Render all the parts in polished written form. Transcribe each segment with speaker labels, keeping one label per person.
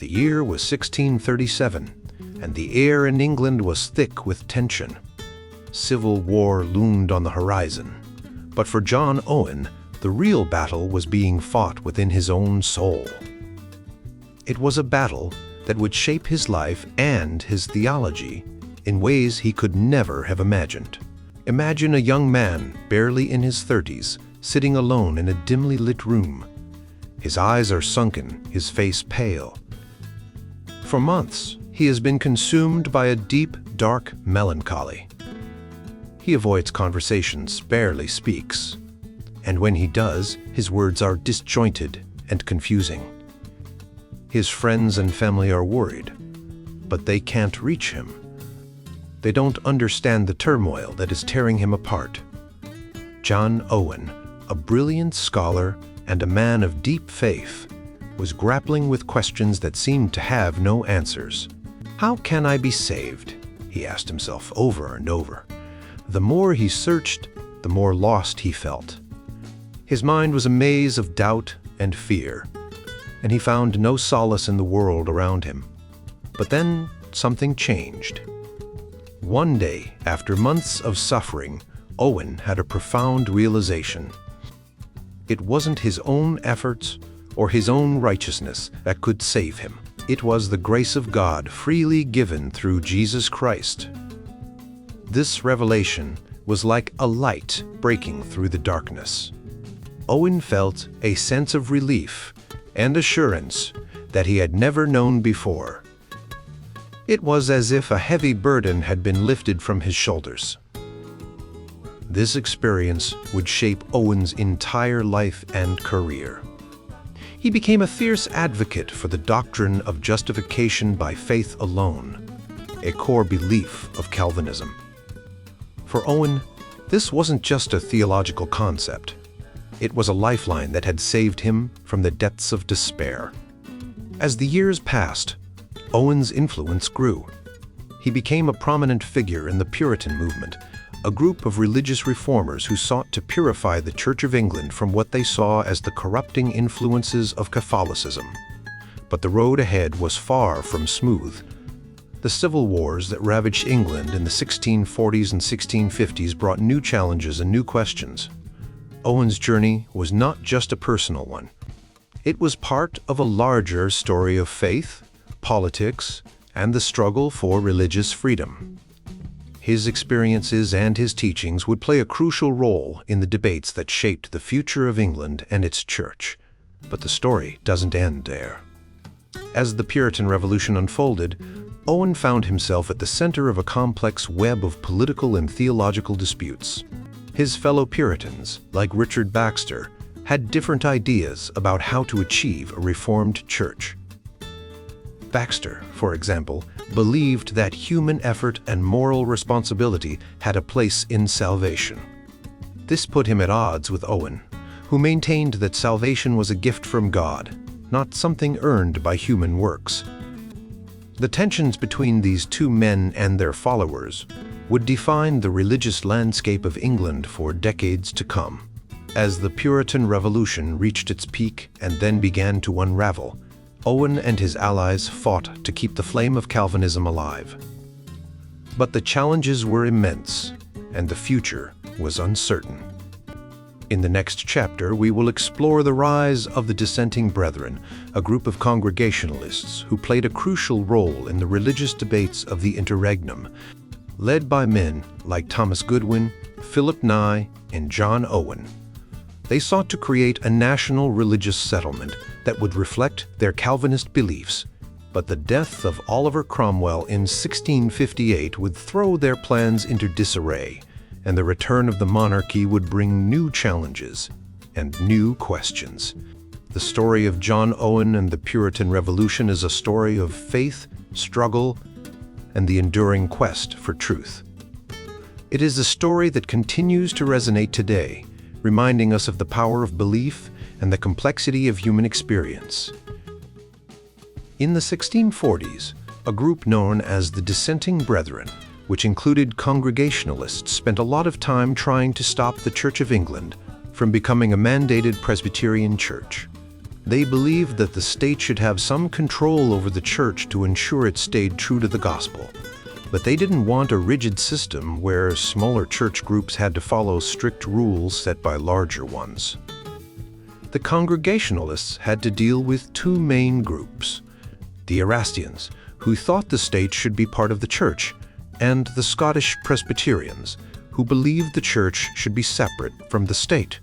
Speaker 1: The year was 1637, and the air in England was thick with tension. Civil war loomed on the horizon. But for John Owen, the real battle was being fought within his own soul. It was a battle that would shape his life and his theology in ways he could never have imagined. Imagine a young man, barely in his 30s, sitting alone in a dimly lit room. His eyes are sunken, his face pale. For months, he has been consumed by a deep, dark melancholy. He avoids conversations, barely speaks. And when he does, his words are disjointed and confusing. His friends and family are worried, but they can't reach him. They don't understand the turmoil that is tearing him apart. John Owen, a brilliant scholar and a man of deep faith, was grappling with questions that seemed to have no answers. How can I be saved? He asked himself over and over. The more he searched, the more lost he felt. His mind was a maze of doubt and fear, and he found no solace in the world around him. But then something changed. One day, after months of suffering, Owen had a profound realization. It wasn't his own efforts or his own righteousness that could save him. It was the grace of God freely given through Jesus Christ. This revelation was like a light breaking through the darkness. Owen felt a sense of relief and assurance that he had never known before. It was as if a heavy burden had been lifted from his shoulders. This experience would shape Owen's entire life and career. He became a fierce advocate for the doctrine of justification by faith alone, a core belief of Calvinism. For Owen, this wasn't just a theological concept. It was a lifeline that had saved him from the depths of despair. As the years passed, Owen's influence grew. He became a prominent figure in the Puritan movement, a group of religious reformers who sought to purify the Church of England from what they saw as the corrupting influences of Catholicism. But the road ahead was far from smooth. The civil wars that ravaged England in the 1640s and 1650s brought new challenges and new questions. Owen's journey was not just a personal one. It was part of a larger story of faith, politics, and the struggle for religious freedom. His experiences and his teachings would play a crucial role in the debates that shaped the future of England and its church. But the story doesn't end there. As the Puritan Revolution unfolded, Owen found himself at the center of a complex web of political and theological disputes. His fellow Puritans, like Richard Baxter, had different ideas about how to achieve a reformed church. Baxter, for example, believed that human effort and moral responsibility had a place in salvation. This put him at odds with Owen, who maintained that salvation was a gift from God, not something earned by human works. The tensions between these two men and their followers would define the religious landscape of England for decades to come. As the Puritan Revolution reached its peak and then began to unravel, Owen and his allies fought to keep the flame of Calvinism alive. But the challenges were immense, and the future was uncertain. In the next chapter, we will explore the rise of the dissenting brethren, a group of Congregationalists who played a crucial role in the religious debates of the interregnum, led by men like Thomas Goodwin, Philip Nye, and John Owen. They sought to create a national religious settlement that would reflect their Calvinist beliefs, but the death of Oliver Cromwell in 1658 would throw their plans into disarray, and the return of the monarchy would bring new challenges and new questions. The story of John Owen and the Puritan Revolution is a story of faith, struggle, and the enduring quest for truth. It is a story that continues to resonate today, reminding us of the power of belief and the complexity of human experience. In the 1640s, a group known as the Dissenting Brethren, which included Congregationalists, spent a lot of time trying to stop the Church of England from becoming a mandated Presbyterian church. They believed that the state should have some control over the church to ensure it stayed true to the gospel. But they didn't want a rigid system where smaller church groups had to follow strict rules set by larger ones. The Congregationalists had to deal with two main groups: the Erastians, who thought the state should be part of the church, and the Scottish Presbyterians, who believed the church should be separate from the state.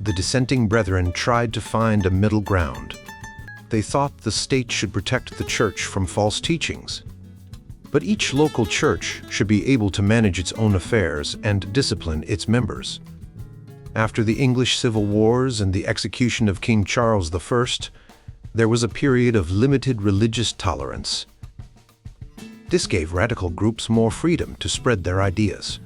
Speaker 1: The dissenting brethren tried to find a middle ground. They thought the state should protect the church from false teachings. But each local church should be able to manage its own affairs and discipline its members. After the English Civil Wars and the execution of King Charles I, there was a period of limited religious tolerance. This gave radical groups more freedom to spread their ideas.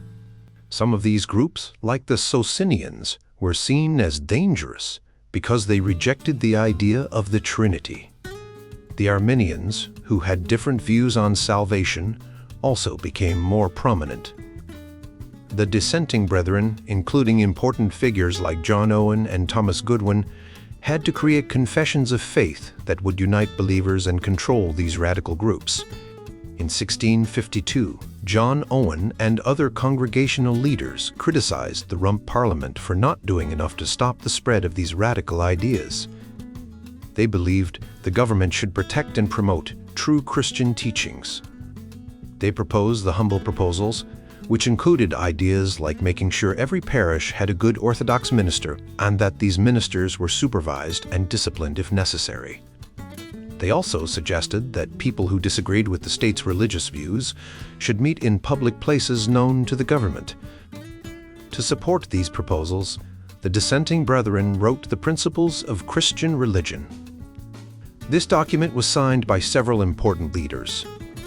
Speaker 1: Some of these groups, like the Socinians, were seen as dangerous because they rejected the idea of the Trinity. The Arminians, who had different views on salvation, also became more prominent. The dissenting brethren, including important figures like John Owen and Thomas Goodwin, had to create confessions of faith that would unite believers and control these radical groups. In 1652, John Owen and other congregational leaders criticized the Rump Parliament for not doing enough to stop the spread of these radical ideas. They believed the government should protect and promote true Christian teachings. They proposed the humble proposals, which included ideas like making sure every parish had a good Orthodox minister and that these ministers were supervised and disciplined if necessary. They also suggested that people who disagreed with the state's religious views should meet in public places known to the government. To support these proposals, the dissenting brethren wrote the Principles of Christian Religion. This document was signed by several important leaders,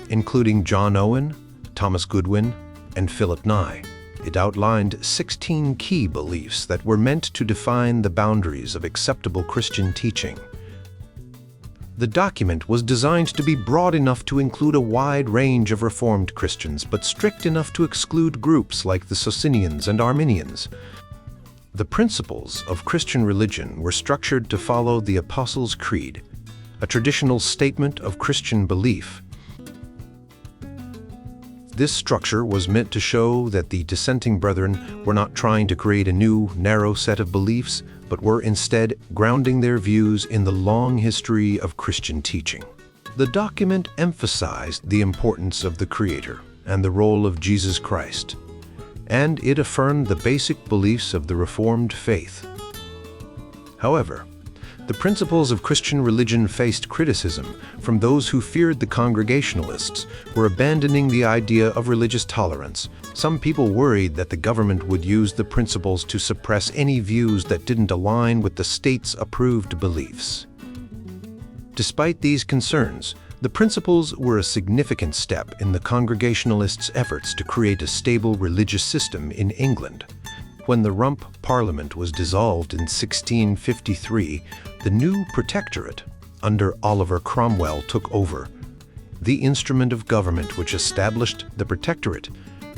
Speaker 1: including John Owen, Thomas Goodwin, and Philip Nye. It outlined 16 key beliefs that were meant to define the boundaries of acceptable Christian teaching. The document was designed to be broad enough to include a wide range of Reformed Christians, but strict enough to exclude groups like the Socinians and Arminians. The Principles of Christian Religion were structured to follow the Apostles' Creed, a traditional statement of Christian belief. This structure was meant to show that the dissenting brethren were not trying to create a new, narrow set of beliefs, but were instead grounding their views in the long history of Christian teaching. The document emphasized the importance of the Creator and the role of Jesus Christ, and it affirmed the basic beliefs of the Reformed faith. However, the Principles of Christian Religion faced criticism from those who feared the Congregationalists were abandoning the idea of religious tolerance. Some people worried that the government would use the principles to suppress any views that didn't align with the state's approved beliefs. Despite these concerns, the principles were a significant step in the Congregationalists' efforts to create a stable religious system in England. When the Rump Parliament was dissolved in 1653, the new Protectorate, under Oliver Cromwell, took over. The instrument of government which established the Protectorate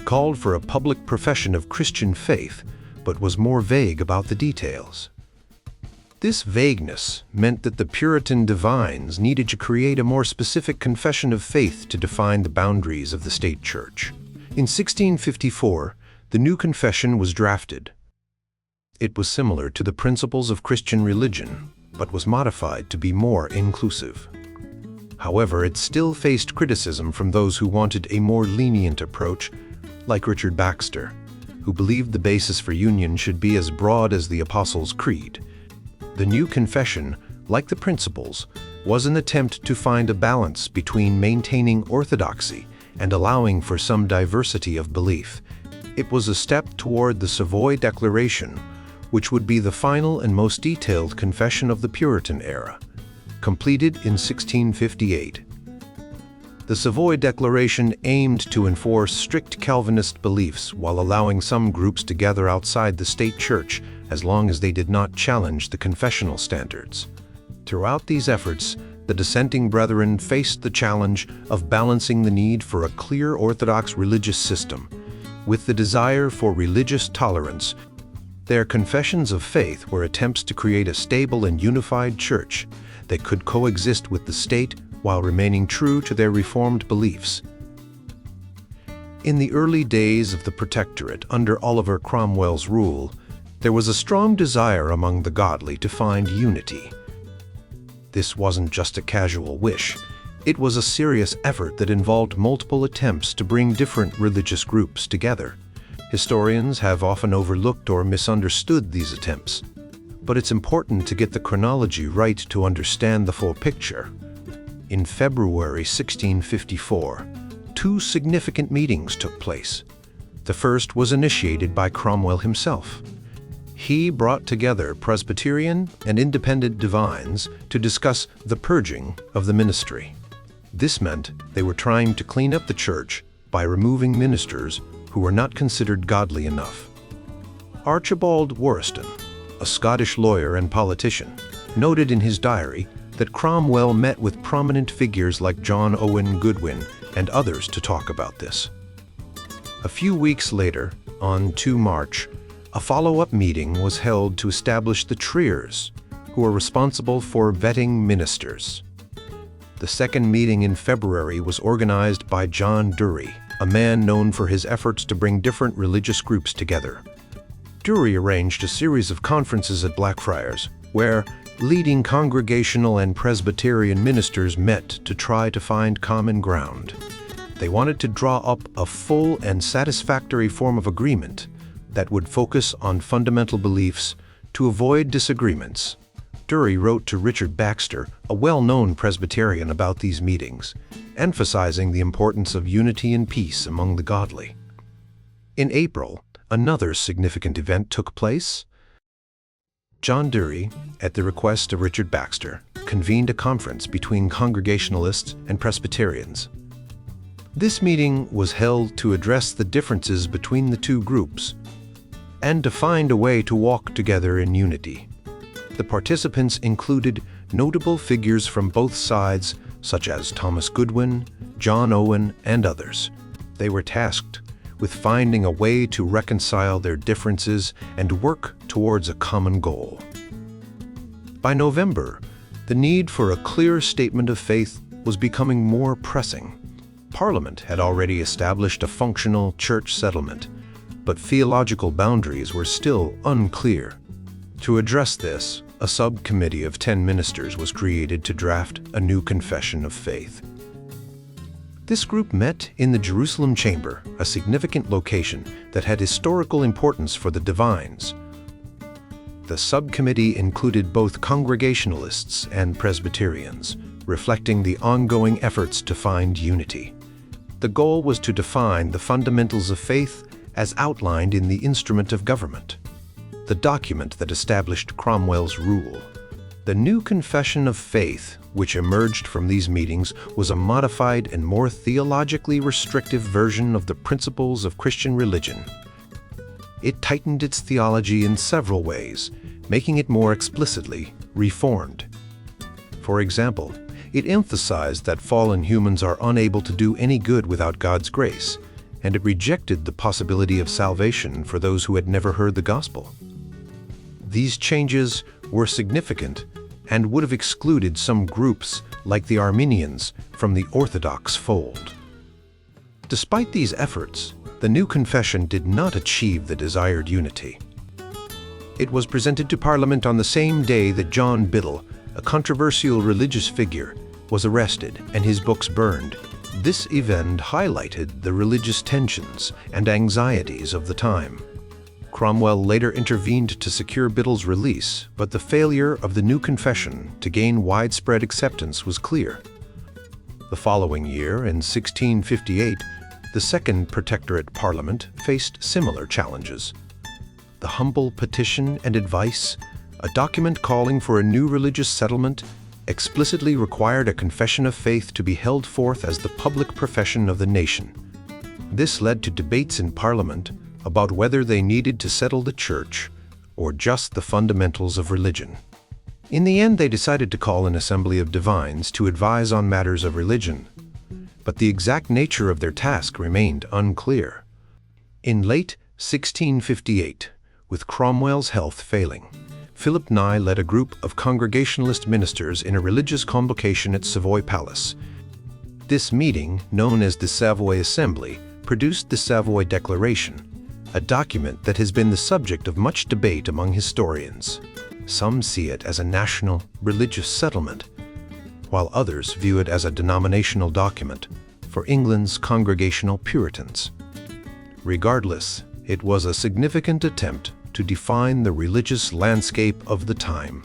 Speaker 1: called for a public profession of Christian faith, but was more vague about the details. This vagueness meant that the Puritan divines needed to create a more specific confession of faith to define the boundaries of the state church. In 1654, the new confession was drafted. It was similar to the Principles of Christian Religion, but was modified to be more inclusive. However, it still faced criticism from those who wanted a more lenient approach, like Richard Baxter, who believed the basis for union should be as broad as the Apostles' Creed. The new confession, like the Principles, was an attempt to find a balance between maintaining orthodoxy and allowing for some diversity of belief. It was a step toward the Savoy Declaration, which would be the final and most detailed confession of the Puritan era, completed in 1658. The Savoy Declaration aimed to enforce strict Calvinist beliefs while allowing some groups to gather outside the state church as long as they did not challenge the confessional standards. Throughout these efforts, the dissenting brethren faced the challenge of balancing the need for a clear Orthodox religious system with the desire for religious tolerance. Their confessions of faith were attempts to create a stable and unified church that could coexist with the state while remaining true to their Reformed beliefs. In the early days of the Protectorate under Oliver Cromwell's rule, there was a strong desire among the godly to find unity. This wasn't just a casual wish. It was a serious effort that involved multiple attempts to bring different religious groups together. Historians have often overlooked or misunderstood these attempts, but it's important to get the chronology right to understand the full picture. In February 1654, two significant meetings took place. The first was initiated by Cromwell himself. He brought together Presbyterian and independent divines to discuss the purging of the ministry. This meant they were trying to clean up the church by removing ministers who were not considered godly enough. Archibald Warriston, a Scottish lawyer and politician, noted in his diary that Cromwell met with prominent figures like John Owen Goodwin and others to talk about this. A few weeks later, on 2 March, a follow-up meeting was held to establish the Triers, who are responsible for vetting ministers. The second meeting in February was organized by John Dury, a man known for his efforts to bring different religious groups together. Dury arranged a series of conferences at Blackfriars, where leading Congregational and Presbyterian ministers met to try to find common ground. They wanted to draw up a full and satisfactory form of agreement that would focus on fundamental beliefs to avoid disagreements. Dury wrote to Richard Baxter, a well-known Presbyterian, about these meetings, emphasizing the importance of unity and peace among the godly. In April, another significant event took place. John Dury, at the request of Richard Baxter, convened a conference between Congregationalists and Presbyterians. This meeting was held to address the differences between the two groups and to find a way to walk together in unity. The participants included notable figures from both sides, such as Thomas Goodwin, John Owen, and others. They were tasked with finding a way to reconcile their differences and work towards a common goal. By November, the need for a clear statement of faith was becoming more pressing. Parliament had already established a functional church settlement, but theological boundaries were still unclear. To address this, a subcommittee of 10 ministers was created to draft a new confession of faith. This group met in the Jerusalem Chamber, a significant location that had historical importance for the divines. The subcommittee included both Congregationalists and Presbyterians, reflecting the ongoing efforts to find unity. The goal was to define the fundamentals of faith as outlined in the Instrument of Government, the document that established Cromwell's rule. The new Confession of Faith, which emerged from these meetings, was a modified and more theologically restrictive version of the principles of Christian religion. It tightened its theology in several ways, making it more explicitly reformed. For example, it emphasized that fallen humans are unable to do any good without God's grace, and it rejected the possibility of salvation for those who had never heard the gospel. These changes were significant and would have excluded some groups, like the Arminians, from the Orthodox fold. Despite these efforts, the new confession did not achieve the desired unity. It was presented to Parliament on the same day that John Biddle, a controversial religious figure, was arrested and his books burned. This event highlighted the religious tensions and anxieties of the time. Cromwell later intervened to secure Biddle's release, but the failure of the new confession to gain widespread acceptance was clear. The following year, in 1658, the Second Protectorate Parliament faced similar challenges. The Humble Petition and Advice, a document calling for a new religious settlement, explicitly required a confession of faith to be held forth as the public profession of the nation. This led to debates in Parliament about whether they needed to settle the church or just the fundamentals of religion. In the end, they decided to call an assembly of divines to advise on matters of religion, but the exact nature of their task remained unclear. In late 1658, with Cromwell's health failing. Philip IX led a group of Congregationalist ministers in a religious convocation at Savoy Palace. This meeting, known as the Savoy Assembly, produced the Savoy Declaration, a document that has been the subject of much debate among historians. Some see it as a national, religious settlement, while others view it as a denominational document for England's Congregational Puritans. Regardless, it was a significant attempt to define the religious landscape of the time.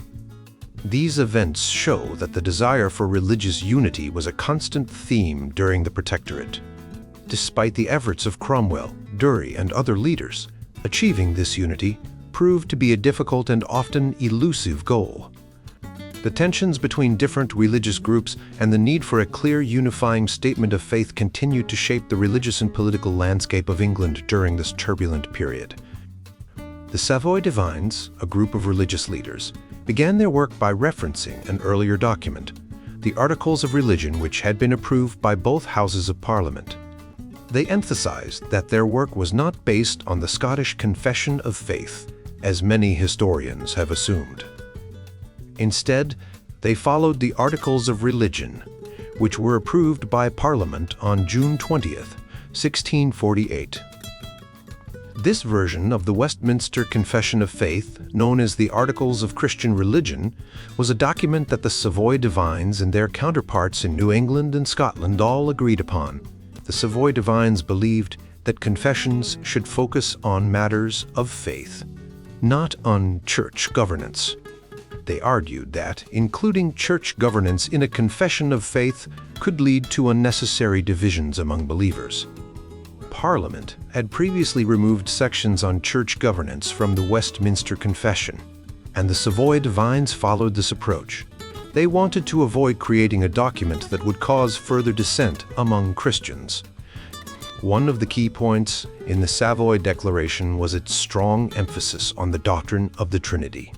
Speaker 1: These events show that the desire for religious unity was a constant theme during the Protectorate. Despite the efforts of Cromwell, Dury, and other leaders, achieving this unity proved to be a difficult and often elusive goal. The tensions between different religious groups and the need for a clear unifying statement of faith continued to shape the religious and political landscape of England during this turbulent period. The Savoy Divines, a group of religious leaders, began their work by referencing an earlier document, the Articles of Religion, which had been approved by both Houses of Parliament. They emphasized that their work was not based on the Scottish Confession of Faith, as many historians have assumed. Instead, they followed the Articles of Religion, which were approved by Parliament on June 20th, 1648. This version of the Westminster Confession of Faith, known as the Articles of Christian Religion, was a document that the Savoy Divines and their counterparts in New England and Scotland all agreed upon. The Savoy Divines believed that confessions should focus on matters of faith, not on church governance. They argued that including church governance in a confession of faith could lead to unnecessary divisions among believers. Parliament had previously removed sections on church governance from the Westminster Confession, and the Savoy Divines followed this approach. They wanted to avoid creating a document that would cause further dissent among Christians. One of the key points in the Savoy Declaration was its strong emphasis on the doctrine of the Trinity.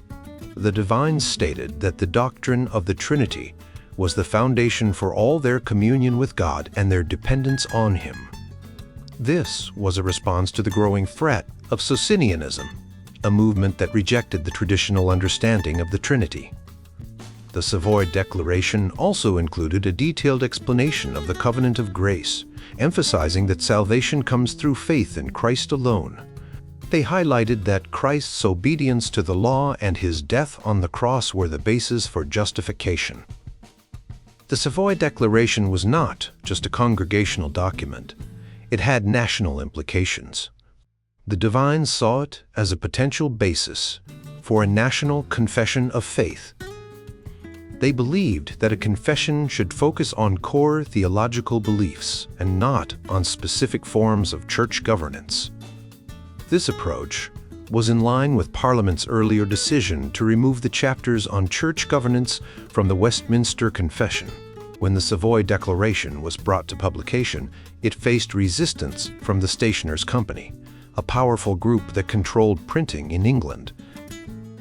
Speaker 1: The Divines stated that the doctrine of the Trinity was the foundation for all their communion with God and their dependence on Him. This was a response to the growing threat of Socinianism, a movement that rejected the traditional understanding of the Trinity. The Savoy Declaration also included a detailed explanation of the covenant of grace, emphasizing that salvation comes through faith in Christ alone. They highlighted that Christ's obedience to the law and His death on the cross were the basis for justification. The Savoy Declaration was not just a congregational document. It had national implications. The Divines saw it as a potential basis for a national confession of faith. They believed that a confession should focus on core theological beliefs and not on specific forms of church governance. This approach was in line with Parliament's earlier decision to remove the chapters on church governance from the Westminster Confession. When the Savoy Declaration was brought to publication, it faced resistance from the Stationers' Company, a powerful group that controlled printing in England.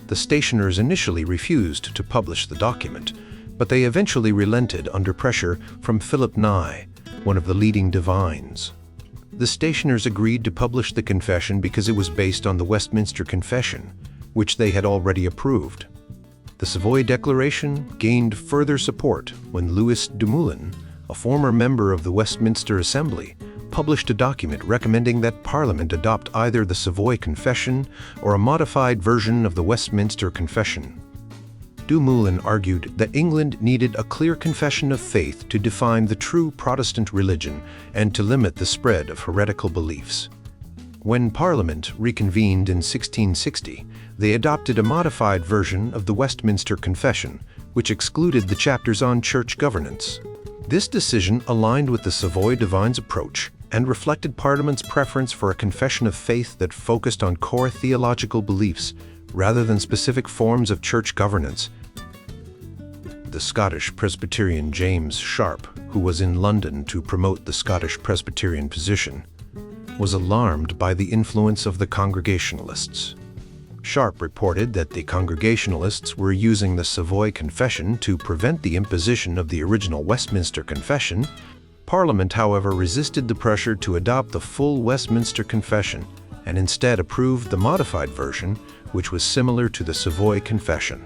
Speaker 1: The Stationers initially refused to publish the document, but they eventually relented under pressure from Philip IX, one of the leading divines. The Stationers agreed to publish the confession because it was based on the Westminster Confession, which they had already approved. The Savoy Declaration gained further support when Louis Dumoulin, a former member of the Westminster Assembly, published a document recommending that Parliament adopt either the Savoy Confession or a modified version of the Westminster Confession. Dumoulin argued that England needed a clear confession of faith to define the true Protestant religion and to limit the spread of heretical beliefs. When Parliament reconvened in 1660, they adopted a modified version of the Westminster Confession, which excluded the chapters on church governance. This decision aligned with the Savoy Divines' approach and reflected Parliament's preference for a confession of faith that focused on core theological beliefs rather than specific forms of church governance. The Scottish Presbyterian James Sharp, who was in London to promote the Scottish Presbyterian position, was alarmed by the influence of the Congregationalists. Sharp reported that the Congregationalists were using the Savoy Confession to prevent the imposition of the original Westminster Confession. Parliament, however, resisted the pressure to adopt the full Westminster Confession and instead approved the modified version, which was similar to the Savoy Confession.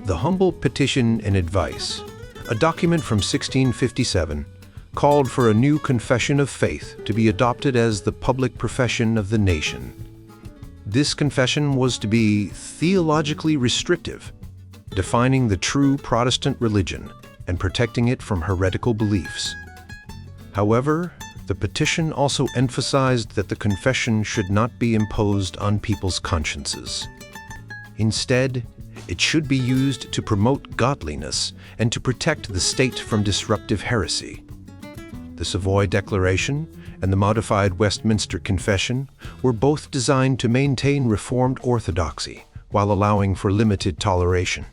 Speaker 1: The Humble Petition and Advice, a document from 1657, called for a new confession of faith to be adopted as the public profession of the nation. This confession was to be theologically restrictive, defining the true Protestant religion and protecting it from heretical beliefs. However, the petition also emphasized that the confession should not be imposed on people's consciences. Instead, it should be used to promote godliness and to protect the state from disruptive heresy. The Savoy Declaration and the modified Westminster Confession were both designed to maintain Reformed orthodoxy while allowing for limited toleration.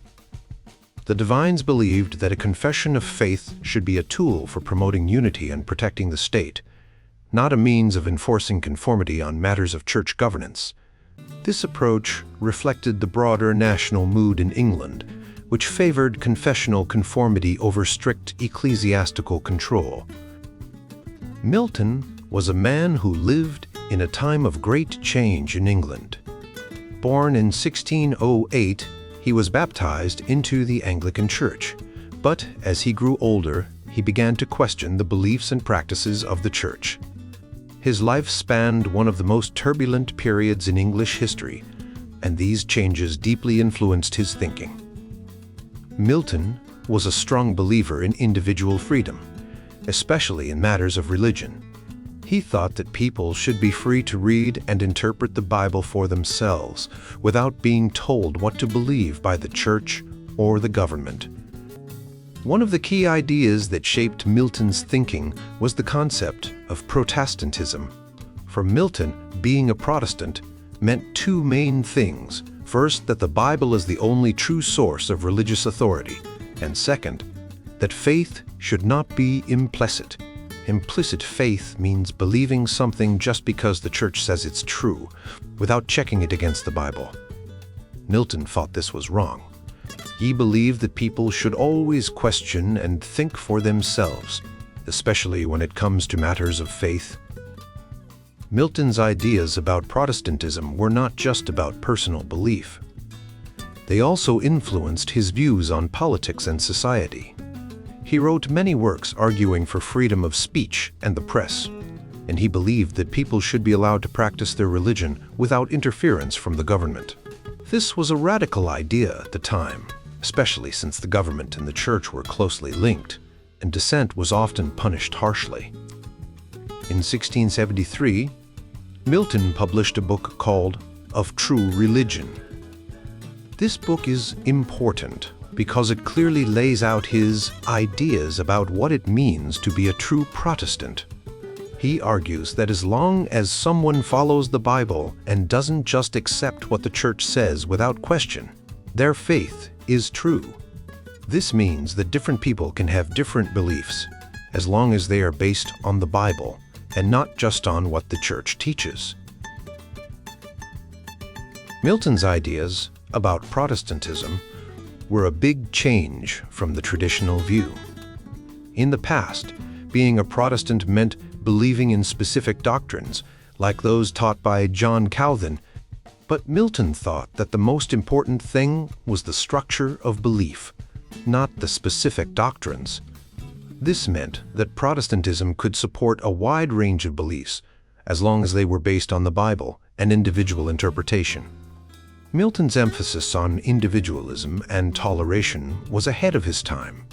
Speaker 1: The divines believed that a confession of faith should be a tool for promoting unity and protecting the state, not a means of enforcing conformity on matters of church governance. This approach reflected the broader national mood in England, which favored confessional conformity over strict ecclesiastical control. Milton was a man who lived in a time of great change in England. Born in 1608, he was baptized into the Anglican Church, but as he grew older, he began to question the beliefs and practices of the Church. His life spanned one of the most turbulent periods in English history, and these changes deeply influenced his thinking. Milton was a strong believer in individual freedom, especially in matters of religion. He thought that people should be free to read and interpret the Bible for themselves without being told what to believe by the church or the government. One of the key ideas that shaped Milton's thinking was the concept of Protestantism. For Milton, being a Protestant meant two main things. First, that the Bible is the only true source of religious authority, and second, that faith should not be implicit. Implicit faith means believing something just because the church says it's true, without checking it against the Bible. Milton thought this was wrong. He believed that people should always question and think for themselves, especially when it comes to matters of faith. Milton's ideas about Protestantism were not just about personal belief. They also influenced his views on politics and society. He wrote many works arguing for freedom of speech and the press, and he believed that people should be allowed to practice their religion without interference from the government. This was a radical idea at the time, especially since the government and the church were closely linked, and dissent was often punished harshly. In 1673, Milton published a book called Of True Religion. This book is important because it clearly lays out his ideas about what it means to be a true Protestant. He argues that as long as someone follows the Bible and doesn't just accept what the church says without question, their faith is true. This means that different people can have different beliefs, as long as they are based on the Bible and not just on what the church teaches. Milton's ideas about Protestantism were a big change from the traditional view. In the past, being a Protestant meant believing in specific doctrines, like those taught by John Calvin, but Milton thought that the most important thing was the structure of belief, not the specific doctrines. This meant that Protestantism could support a wide range of beliefs, as long as they were based on the Bible and individual interpretation. Milton's emphasis on individualism and toleration was ahead of his time.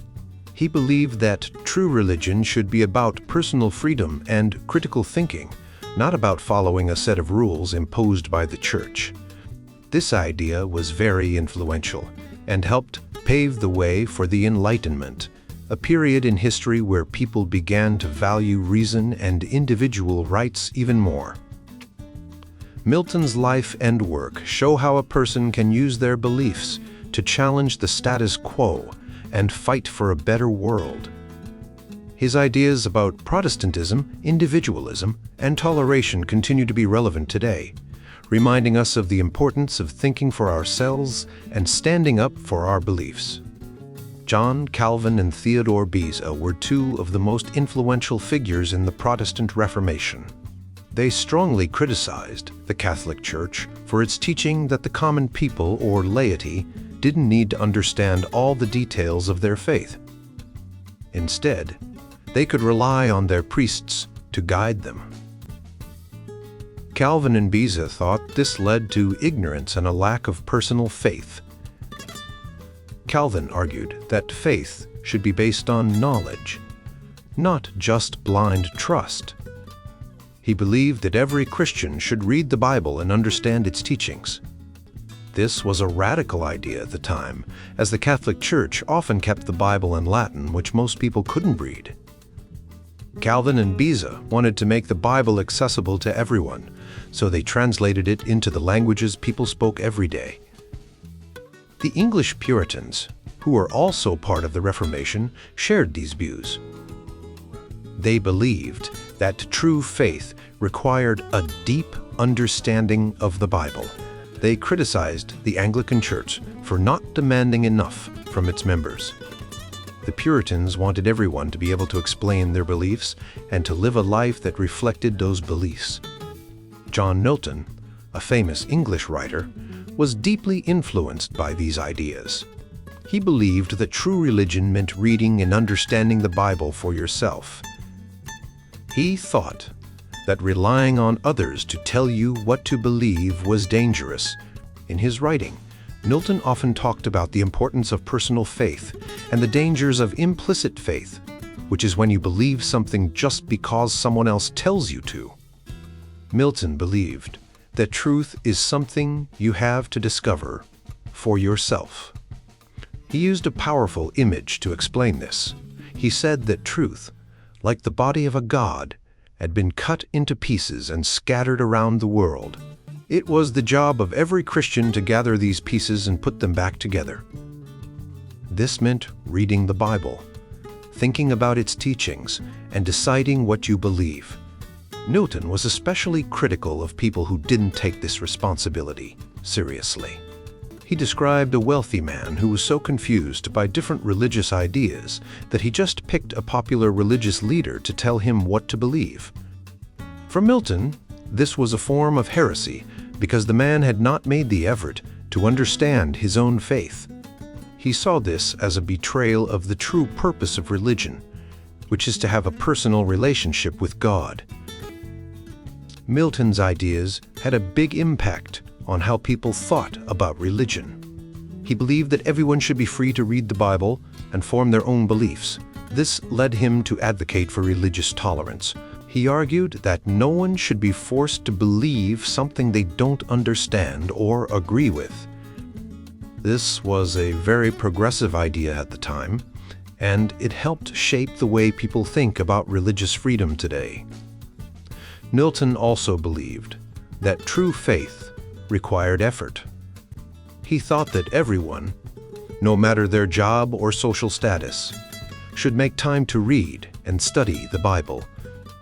Speaker 1: He believed that true religion should be about personal freedom and critical thinking, not about following a set of rules imposed by the church. This idea was very influential and helped pave the way for the Enlightenment, a period in history where people began to value reason and individual rights even more. Milton's life and work show how a person can use their beliefs to challenge the status quo and fight for a better world. His ideas about Protestantism, individualism, and toleration continue to be relevant today, reminding us of the importance of thinking for ourselves and standing up for our beliefs. John Calvin and Theodore Beza were two of the most influential figures in the Protestant Reformation. They strongly criticized the Catholic Church for its teaching that the common people or laity didn't need to understand all the details of their faith. Instead, they could rely on their priests to guide them. Calvin and Beza thought this led to ignorance and a lack of personal faith. Calvin argued that faith should be based on knowledge, not just blind trust. He believed that every Christian should read the Bible and understand its teachings. This was a radical idea at the time, as the Catholic Church often kept the Bible in Latin, which most people couldn't read. Calvin and Beza wanted to make the Bible accessible to everyone, so they translated it into the languages people spoke every day. The English Puritans, who were also part of the Reformation, shared these views. They believed that true faith required a deep understanding of the Bible. They criticized the Anglican Church for not demanding enough from its members. The Puritans wanted everyone to be able to explain their beliefs and to live a life that reflected those beliefs. John Milton, a famous English writer, was deeply influenced by these ideas. He believed that true religion meant reading and understanding the Bible for yourself. He thought that relying on others to tell you what to believe was dangerous. In his writing, Milton often talked about the importance of personal faith and the dangers of implicit faith, which is when you believe something just because someone else tells you to. Milton believed that truth is something you have to discover for yourself. He used a powerful image to explain this. He said that truth, like the body of a god, had been cut into pieces and scattered around the world. It was the job of every Christian to gather these pieces and put them back together. This meant reading the Bible, thinking about its teachings, and deciding what you believe. Milton was especially critical of people who didn't take this responsibility seriously. He described a wealthy man who was so confused by different religious ideas that he just picked a popular religious leader to tell him what to believe. For Milton, this was a form of heresy because the man had not made the effort to understand his own faith. He saw this as a betrayal of the true purpose of religion, which is to have a personal relationship with God. Milton's ideas had a big impact on how people thought about religion. He believed that everyone should be free to read the Bible and form their own beliefs. This led him to advocate for religious tolerance. He argued that no one should be forced to believe something they don't understand or agree with. This was a very progressive idea at the time, and it helped shape the way people think about religious freedom today. Milton also believed that true faith required effort. He thought that everyone, no matter their job or social status, should make time to read and study the Bible.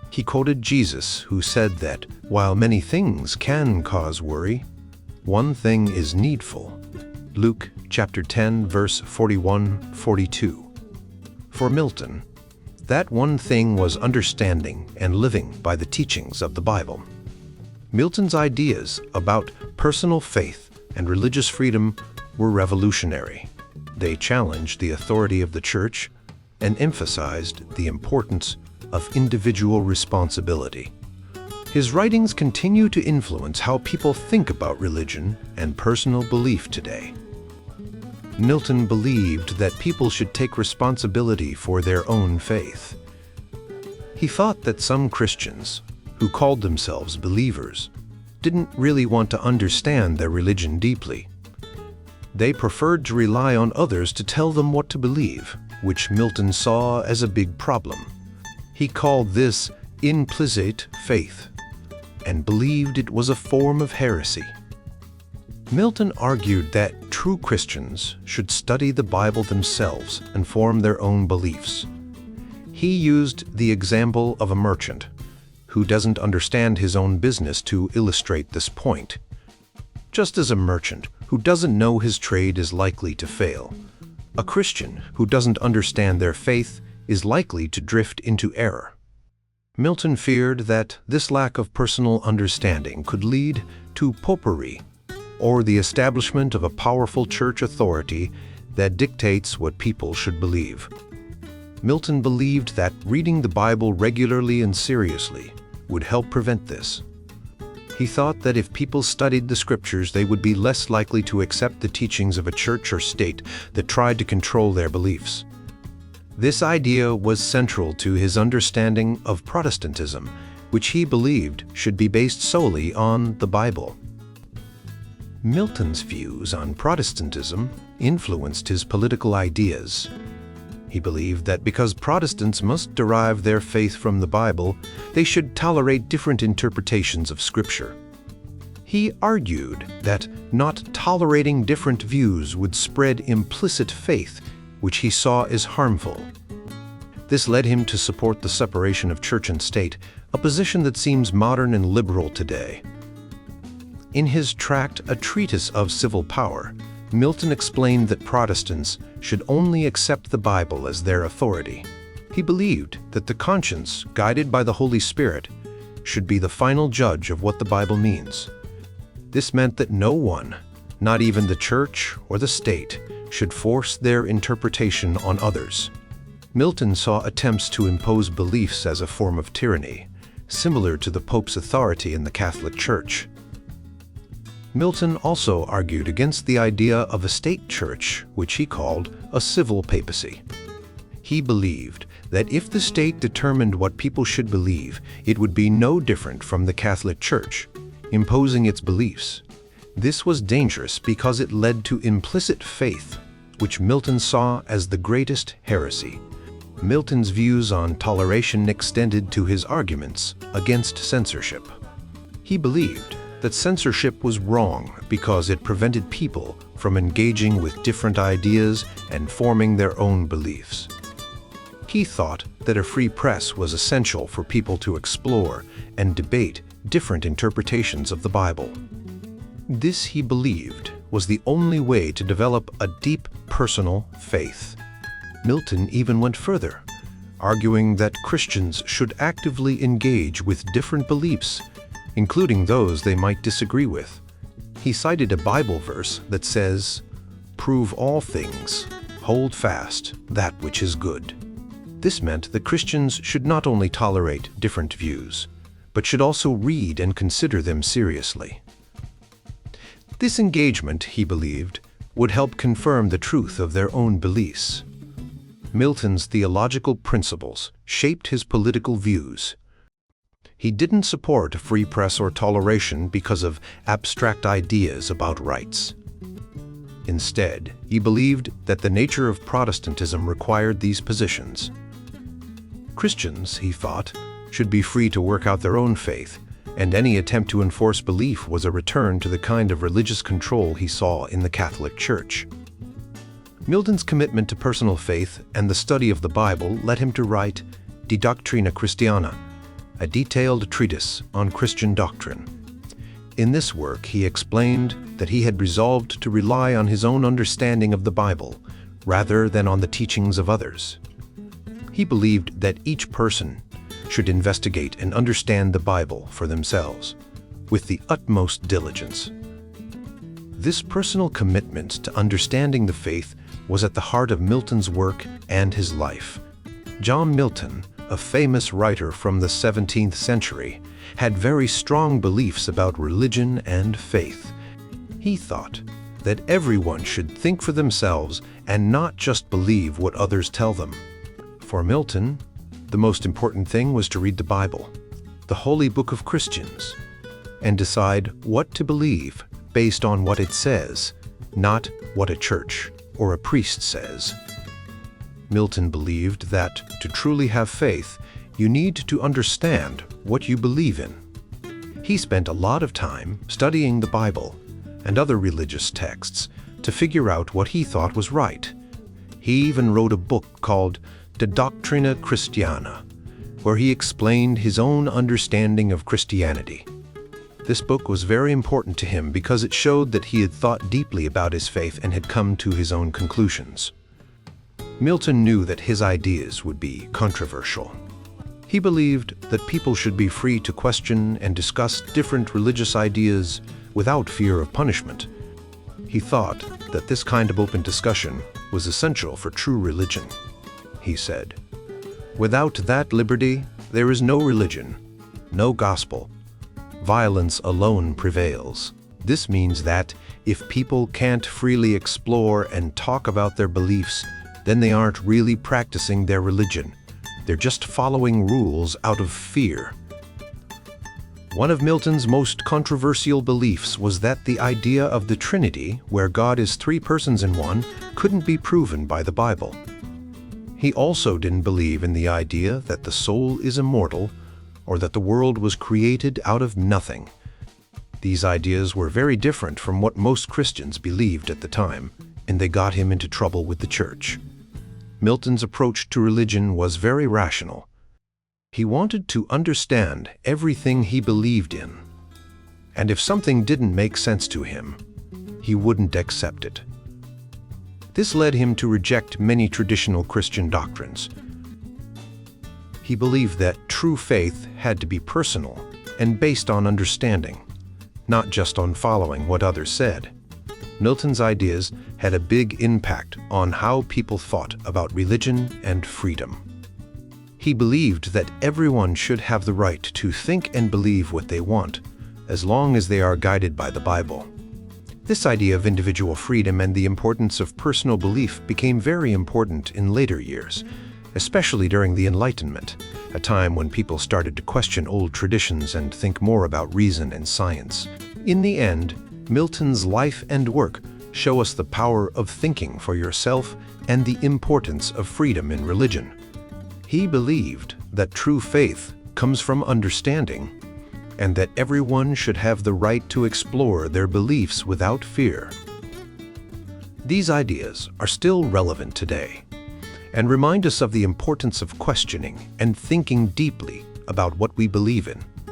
Speaker 1: He quoted Jesus, who said that while many things can cause worry, one thing is needful. Luke chapter 10, verse 41-42. For Milton, that one thing was understanding and living by the teachings of the Bible. Milton's ideas about personal faith and religious freedom were revolutionary. They challenged the authority of the Church and emphasized the importance of individual responsibility. His writings continue to influence how people think about religion and personal belief today. Milton believed that people should take responsibility for their own faith. He thought that some Christians, who called themselves believers, didn't really want to understand their religion deeply. They preferred to rely on others to tell them what to believe, which Milton saw as a big problem. He called this implicit faith and believed it was a form of heresy. Milton argued that true Christians should study the Bible themselves and form their own beliefs. He used the example of a merchant who doesn't understand his own business to illustrate this point. Just as a merchant who doesn't know his trade is likely to fail, a Christian who doesn't understand their faith is likely to drift into error. Milton feared that this lack of personal understanding could lead to popery, or the establishment of a powerful church authority that dictates what people should believe. Milton believed that reading the Bible regularly and seriously would help prevent this. He thought that if people studied the scriptures, they would be less likely to accept the teachings of a church or state that tried to control their beliefs. This idea was central to his understanding of Protestantism, which he believed should be based solely on the Bible. Milton's views on Protestantism influenced his political ideas. He believed that because Protestants must derive their faith from the Bible, they should tolerate different interpretations of Scripture. He argued that not tolerating different views would spread implicit faith, which he saw as harmful. This led him to support the separation of church and state, a position that seems modern and liberal today. In his tract, A Treatise of Civil Power, Milton explained that Protestants should only accept the Bible as their authority. He believed that the conscience, guided by the Holy Spirit, should be the final judge of what the Bible means. This meant that no one, not even the church or the state, should force their interpretation on others. Milton saw attempts to impose beliefs as a form of tyranny, similar to the Pope's authority in the Catholic Church. Milton also argued against the idea of a state church, which he called a civil papacy. He believed that if the state determined what people should believe, it would be no different from the Catholic Church, imposing its beliefs. This was dangerous because it led to implicit faith, which Milton saw as the greatest heresy. Milton's views on toleration extended to his arguments against censorship. He believed that censorship was wrong because it prevented people from engaging with different ideas and forming their own beliefs. He thought that a free press was essential for people to explore and debate different interpretations of the Bible. This, he believed, was the only way to develop a deep personal faith. Milton even went further, arguing that Christians should actively engage with different beliefs, including those they might disagree with. He cited a Bible verse that says, "Prove all things, hold fast that which is good." This meant that Christians should not only tolerate different views, but should also read and consider them seriously. This engagement, he believed, would help confirm the truth of their own beliefs. Milton's theological principles shaped his political views. He didn't support a free press or toleration because of abstract ideas about rights. Instead, he believed that the nature of Protestantism required these positions. Christians, he thought, should be free to work out their own faith, and any attempt to enforce belief was a return to the kind of religious control he saw in the Catholic Church. Milton's commitment to personal faith and the study of the Bible led him to write De Doctrina Christiana, a detailed treatise on Christian doctrine. In this work, he explained that he had resolved to rely on his own understanding of the Bible rather than on the teachings of others. He believed that each person should investigate and understand the Bible for themselves with the utmost diligence. This personal commitment to understanding the faith was at the heart of Milton's work and his life. John Milton, a famous writer from the 17th century, had very strong beliefs about religion and faith. He thought that everyone should think for themselves and not just believe what others tell them. For Milton, the most important thing was to read the Bible, the holy book of Christians, and decide what to believe based on what it says, not what a church or a priest says. Milton believed that to truly have faith, you need to understand what you believe in. He spent a lot of time studying the Bible and other religious texts to figure out what he thought was right. He even wrote a book called De Doctrina Christiana, where he explained his own understanding of Christianity. This book was very important to him because it showed that he had thought deeply about his faith and had come to his own conclusions. Milton knew that his ideas would be controversial. He believed that people should be free to question and discuss different religious ideas without fear of punishment. He thought that this kind of open discussion was essential for true religion. He said, "Without that liberty, there is no religion, no gospel. Violence alone prevails." This means that if people can't freely explore and talk about their beliefs, then they aren't really practicing their religion. They're just following rules out of fear. One of Milton's most controversial beliefs was that the idea of the Trinity, where God is three persons in one, couldn't be proven by the Bible. He also didn't believe in the idea that the soul is immortal or that the world was created out of nothing. These ideas were very different from what most Christians believed at the time, and they got him into trouble with the church. Milton's approach to religion was very rational. He wanted to understand everything he believed in, and if something didn't make sense to him, he wouldn't accept it. This led him to reject many traditional Christian doctrines. He believed that true faith had to be personal and based on understanding, not just on following what others said. Milton's ideas had a big impact on how people thought about religion and freedom. He believed that everyone should have the right to think and believe what they want, as long as they are guided by the Bible. This idea of individual freedom and the importance of personal belief became very important in later years, especially during the Enlightenment, a time when people started to question old traditions and think more about reason and science. In the end, Milton's life and work show us the power of thinking for yourself and the importance of freedom in religion. He believed that true faith comes from understanding, and that everyone should have the right to explore their beliefs without fear. These ideas are still relevant today and remind us of the importance of questioning and thinking deeply about what we believe in.